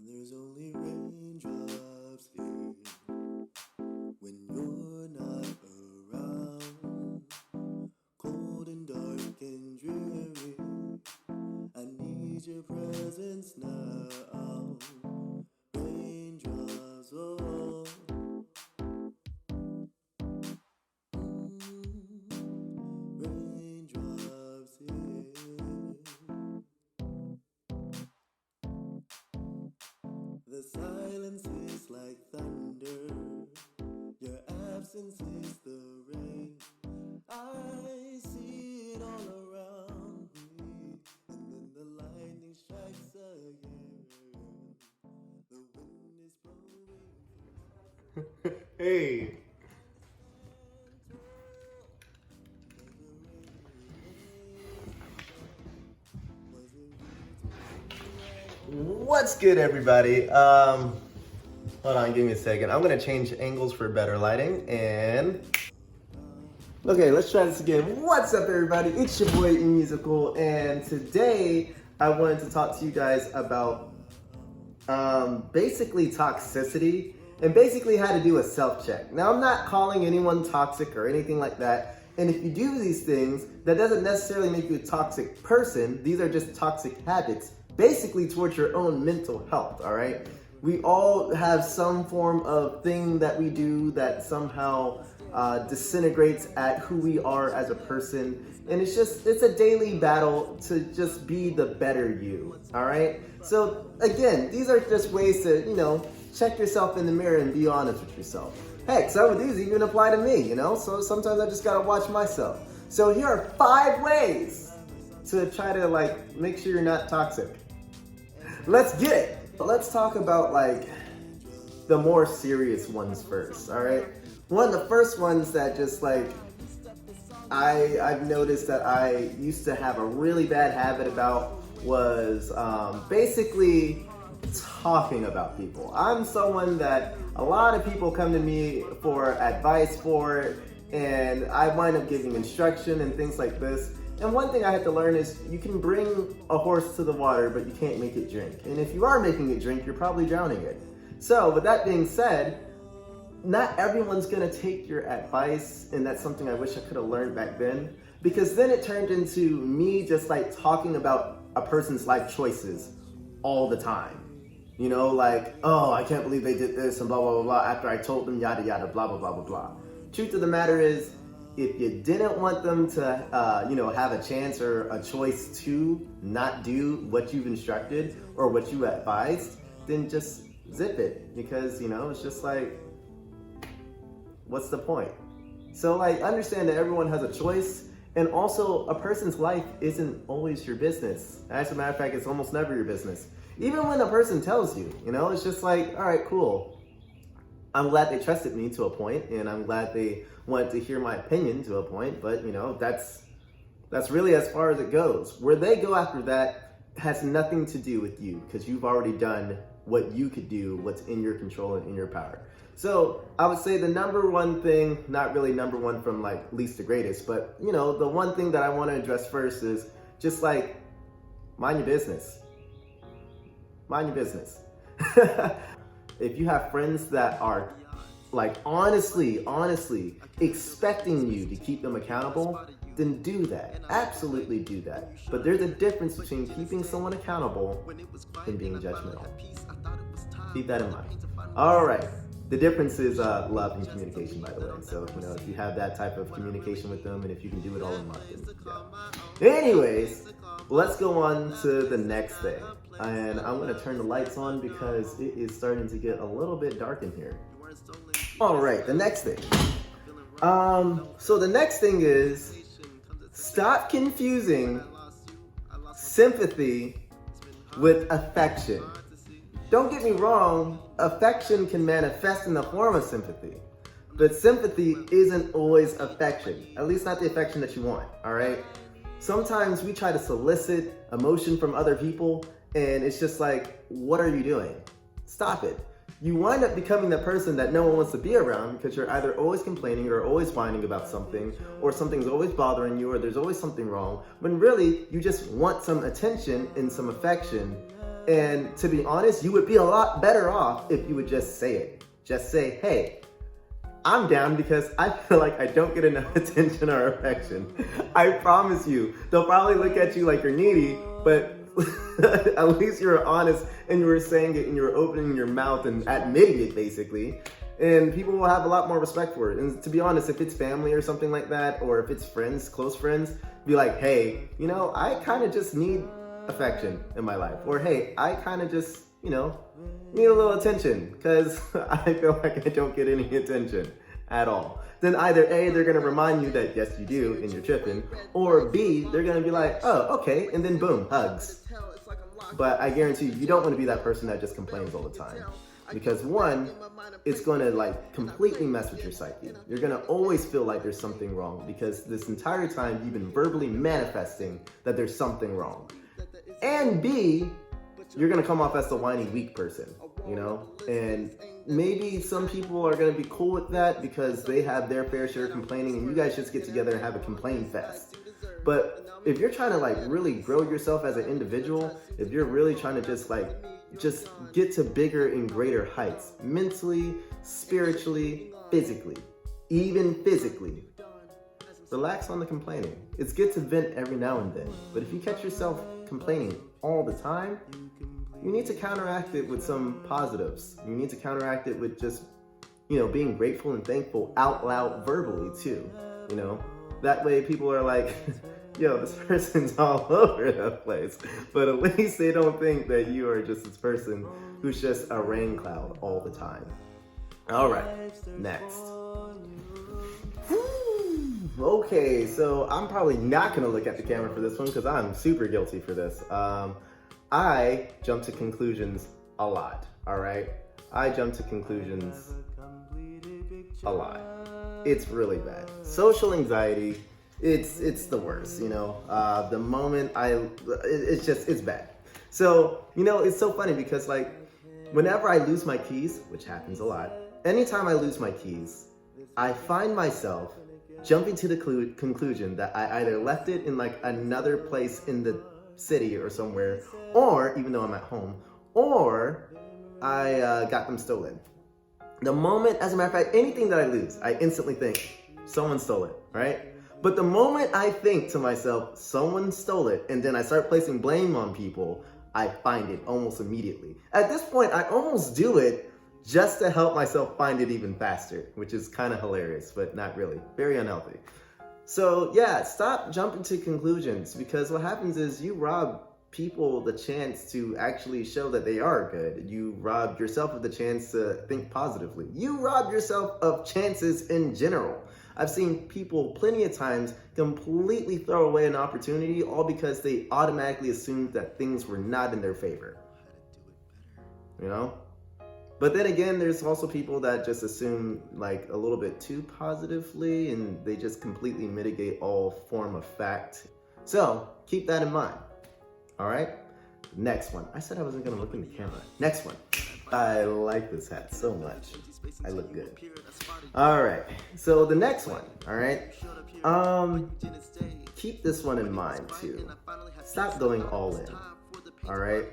There's only raindrops here when you're not around. Cold and dark and dreary, I need your presence now. Raindrops, oh, raindrops here. The silence is like thunder, your absence is the rain. I see it all around me, and then the lightning strikes again. The wind is blowing. Hey, what's good, everybody? Hold on, give me a second. I'm gonna change angles for better lighting and. Okay, let's try this again. What's up, everybody? It's your boy E.Musical, and today I wanted to talk to you guys about basically toxicity and basically how to do a self-check. Now, I'm not calling anyone toxic or anything like that. And if you do these things, that doesn't necessarily make you a toxic person. These are just toxic habits, basically towards your own mental health, all right? We all have some form of thing that we do that somehow disintegrates at who we are as a person. And it's a daily battle to just be the better you, all right? So again, these are just ways to, check yourself in the mirror and be honest with yourself. Heck, some of these even apply to me, so sometimes I just gotta watch myself. So here are 5 ways to try to make sure you're not toxic. Let's get it. Let's talk about the more serious ones first, all right? One of the first ones that just I've noticed that I used to have a really bad habit about was basically talking about people. I'm someone that a lot of people come to me for advice for, and I wind up giving instruction and things like this. And one thing I had to learn is you can bring a horse to the water, but you can't make it drink. And if you are making it drink, you're probably drowning it. So with that being said, not everyone's gonna take your advice, and that's something I wish I could have learned back then, because then it turned into me just talking about a person's life choices all the time. Oh, I can't believe they did this and blah, blah, blah, blah, after I told them yada, yada, blah, blah, blah, blah, blah. Truth of the matter is, if you didn't want them to, have a chance or a choice to not do what you've instructed or what you advised, then just zip it, because, it's just what's the point? So understand that everyone has a choice, and also a person's life isn't always your business. As a matter of fact, it's almost never your business. Even when a person tells you, it's just all right, cool. I'm glad they trusted me to a point, and I'm glad they wanted to hear my opinion to a point, but that's really as far as it goes. Where they go after that has nothing to do with you, because you've already done what you could do, what's in your control and in your power. So I would say the number one thing, not really number one from least to greatest, but the one thing that I want to address first is just mind your business. Mind your business. If you have friends that are honestly expecting you to keep them accountable, then do that. Absolutely do that. But there's a difference between keeping someone accountable and being judgmental. Keep that in mind. All right. The difference is love and communication, by the way. So, if you have that type of communication with them, and if you can do it all in love, then yeah. Anyways, let's go on to the next thing. And I'm going to turn the lights on because it is starting to get a little bit dark in here. All right, the next thing. So the next thing is stop confusing sympathy with affection. Don't get me wrong, affection can manifest in the form of sympathy, but sympathy isn't always affection, at least not the affection that you want, all right? Sometimes we try to solicit emotion from other people, and it's just what are you doing? Stop it. You wind up becoming the person that no one wants to be around, because you're either always complaining or always whining about something, or something's always bothering you, or there's always something wrong, when really you just want some attention and some affection And to be honest, you would be a lot better off if you would just say it. Just say, hey, I'm down because I feel like I don't get enough attention or affection. I promise you, they'll probably look at you like you're needy, but at least you were honest and you were saying it and you were opening your mouth and admitting it basically. And people will have a lot more respect for it. And to be honest, if it's family or something like that, or if it's friends, close friends, be like, hey, I kind of just need affection in my life. Or hey, I kind of just, need a little attention because I feel like I don't get any attention at all. Then either A, they're going to remind you that yes, you do, and you're tripping, or B, they're going to be like, oh, okay, and then boom, hugs. But I guarantee you don't want to be that person that just complains all the time. Because one, it's going to completely mess with your psyche. You're going to always feel like there's something wrong because this entire time you've been verbally manifesting that there's something wrong. And B, you're going to come off as the whiny, weak person, and maybe some people are going to be cool with that because they have their fair share of complaining and you guys just get together and have a complain fest. But if you're trying to really grow yourself as an individual, if you're really trying to just get to bigger and greater heights, mentally, spiritually, physically, even physically, relax on the complaining. It's good to vent every now and then, but if you catch yourself complaining all the time, you need to counteract it with some positives. You need to counteract it with just, being grateful and thankful out loud verbally too, That way people are like, yo, this person's all over the place. But at least they don't think that you are just this person who's just a rain cloud all the time. All right, next. Okay, so I'm probably not going to look at the camera for this one because I'm super guilty for this. I jump to conclusions a lot, all right? I jump to conclusions a lot. It's really bad. Social anxiety, it's the worst, the moment it's bad. So, it's so funny because whenever I lose my keys, which happens a lot, anytime I lose my keys, I find myself jumping to the conclusion that I either left it in another place in the city or somewhere, or even though I'm at home, or I got them stolen. The moment, as a matter of fact, anything that I lose, I instantly think, someone stole it, right? But the moment I think to myself, someone stole it, and then I start placing blame on people, I find it almost immediately. At this point, I almost do it just to help myself find it even faster, which is kind of hilarious, but not really. Very unhealthy. So yeah, stop jumping to conclusions because what happens is you rob people the chance to actually show that they are good. You rob yourself of the chance to think positively. You rob yourself of chances in general. I've seen people plenty of times completely throw away an opportunity all because they automatically assumed that things were not in their favor. But then again, there's also people that just assume a little bit too positively and they just completely mitigate all form of fact. So keep that in mind. All right, next one. I said I wasn't gonna look in the camera. Next one. I like this hat so much. I look good. All right, so the next one, all right? Keep this one in mind too. Stop going all in, all right?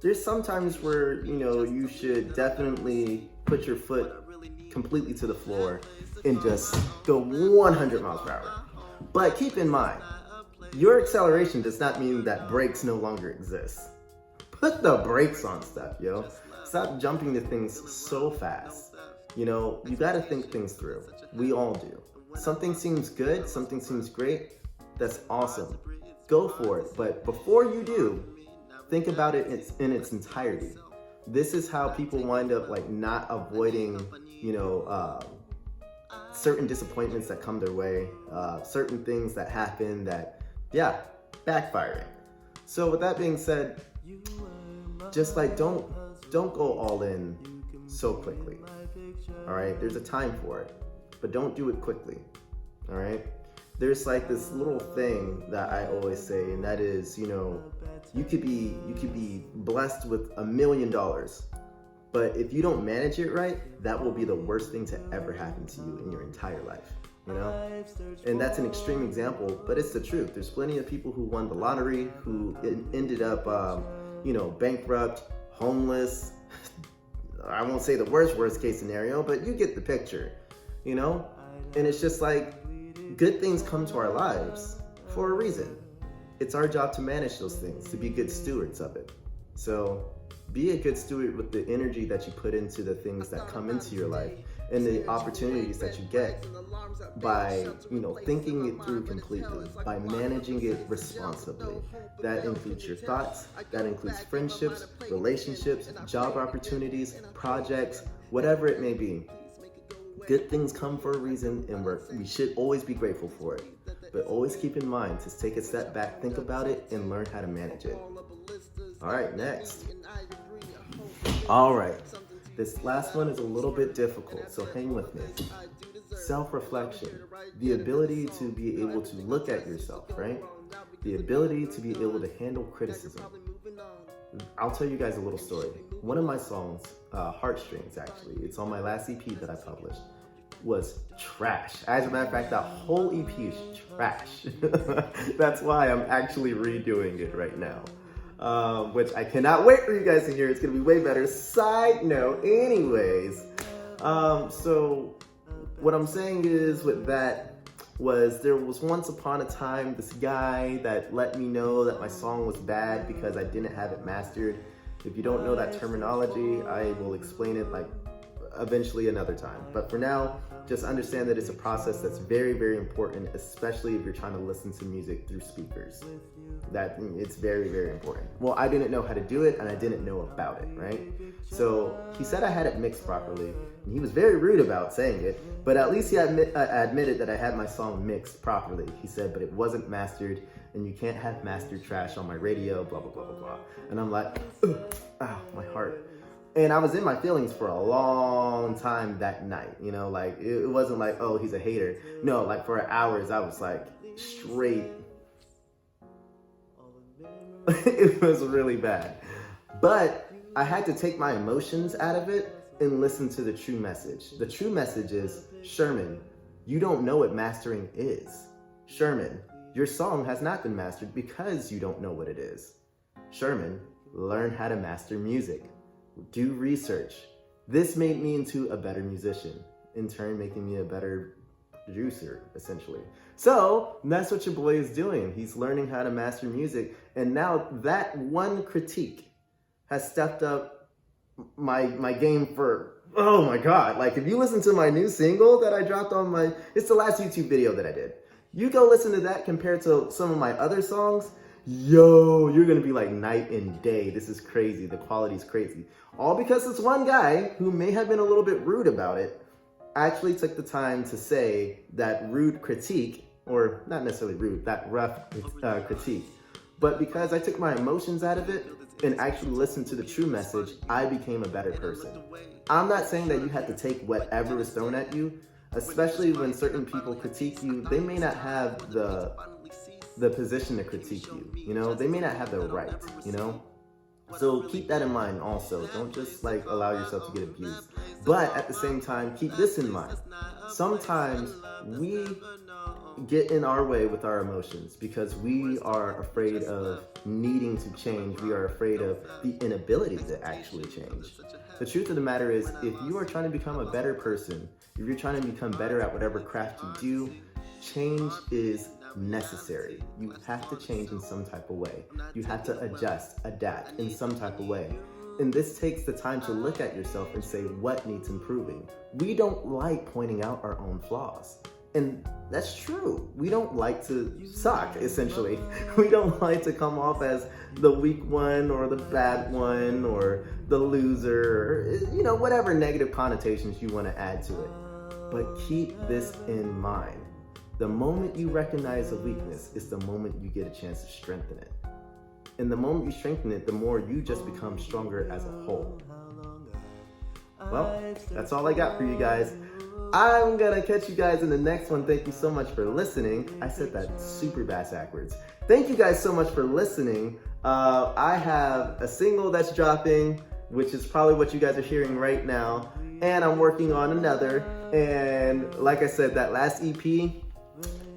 There's sometimes where, you should definitely put your foot completely to the floor and just go 100 miles per hour. But keep in mind, your acceleration does not mean that brakes no longer exist. Put the brakes on stuff, yo. Stop jumping to things so fast. You gotta think things through. We all do. Something seems good, something seems great, that's awesome. Go for it, but before you do, think about it in its entirety. This is how people wind up not avoiding, certain disappointments that come their way, certain things that happen that, backfiring. So with that being said, just don't go all in so quickly. All right, there's a time for it, but don't do it quickly. All right, there's this little thing that I always say, and that is, you could be blessed with $1 million, but if you don't manage it right, that will be the worst thing to ever happen to you in your entire life. And that's an extreme example, but it's the truth. There's plenty of people who won the lottery who ended up bankrupt, homeless. I won't say the worst case scenario, but you get the picture, And it's just like, good things come to our lives for a reason. It's our job to manage those things, to be good stewards of it. So be a good steward with the energy that you put into the things that come into your life and the opportunities that you get by, thinking it through completely, by managing it responsibly. That includes your thoughts, that includes friendships, relationships, job opportunities, projects, whatever it may be. Good things come for a reason, and we should always be grateful for it. But always keep in mind to take a step back, think about it, and learn how to manage it. All right, next. All right, this last one is a little bit difficult, so hang with me. Self-reflection, the ability to be able to look at yourself, right? The ability to be able to handle criticism. I'll tell you guys a little story. One of my songs, Heartstrings actually, it's on my last EP that I published, was trash. As a matter of fact, that whole EP is trash. That's why I'm actually redoing it right now. Which I cannot wait for you guys to hear. It's gonna be way better. Side note, anyways. So what I'm saying is with that was there was once upon a time this guy that let me know that my song was bad because I didn't have it mastered. If you don't know that terminology, I will explain it eventually another time. But for now, just understand that it's a process that's very, very important, especially if you're trying to listen to music through speakers. That it's very, very important. Well, I didn't know how to do it and I didn't know about it, right? So he said I had it mixed properly, and he was very rude about saying it, but at least he admitted that I had my song mixed properly. He said, but it wasn't mastered, and you can't have mastered trash on my radio, blah, blah, blah, blah, blah. And I'm like, ow, my heart. And I was in my feelings for a long time that night, it wasn't like, oh, he's a hater. No, like for hours, I was like straight. It was really bad. But I had to take my emotions out of it and listen to the true message. The true message is, Sherman, you don't know what mastering is. Sherman, your song has not been mastered because you don't know what it is. Sherman, learn how to master music. Do research. This made me into a better musician, in turn making me a better producer, essentially. So that's what your boy is doing. He's learning how to master music, and now that one critique has stepped up my game for, oh my God. Like if you listen to my new single that I dropped on it's the last YouTube video that I did. You go listen to that compared to some of my other songs, you're gonna be like night and day. This is crazy. The quality's crazy. All because this one guy who may have been a little bit rude about it actually took the time to say that rude critique, or not necessarily rude, that rough critique. But because I took my emotions out of it and actually listened to the true message, I became a better person. I'm not saying that you have to take whatever is thrown at you, especially when certain people critique you. They may not have the position to critique you, they may not have the right, So keep that in mind also. Don't just allow yourself to get abused. But at the same time, keep this in mind. Sometimes we get in our way with our emotions because we are afraid of needing to change. We are afraid of the inability to actually change. The truth of the matter is, if you are trying to become a better person, if you're trying to become better at whatever craft you do, change is necessary. You have to change in some type of way. You have to adjust, adapt in some type of way. And this takes the time to look at yourself and say what needs improving. We don't like pointing out our own flaws. And that's true. We don't like to suck, essentially. We don't like to come off as the weak one or the bad one or the loser, or, whatever negative connotations you want to add to it. But keep this in mind. The moment you recognize a weakness is the moment you get a chance to strengthen it. And the moment you strengthen it, the more you just become stronger as a whole. Well, that's all I got for you guys. I'm gonna catch you guys in the next one. Thank you so much for listening. I said that super backwards. Thank you guys so much for listening. I have a single that's dropping, which is probably what you guys are hearing right now. And I'm working on another. And like I said, that last EP,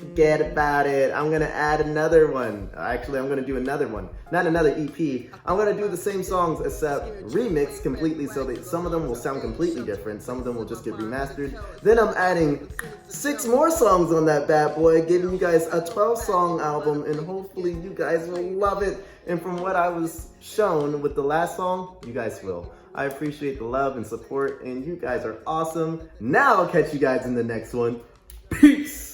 Forget about it. I'm gonna add another one. Actually, I'm gonna do another one. Not another EP. I'm gonna do the same songs except remixed completely so that some of them will sound completely different. Some of them will just get remastered. Then I'm adding 6 more songs on that bad boy, giving you guys a 12-song album, and hopefully you guys will love it. And from what I was shown with the last song, you guys will. I appreciate the love and support, and you guys are awesome. Now I'll catch you guys in the next one. Peace!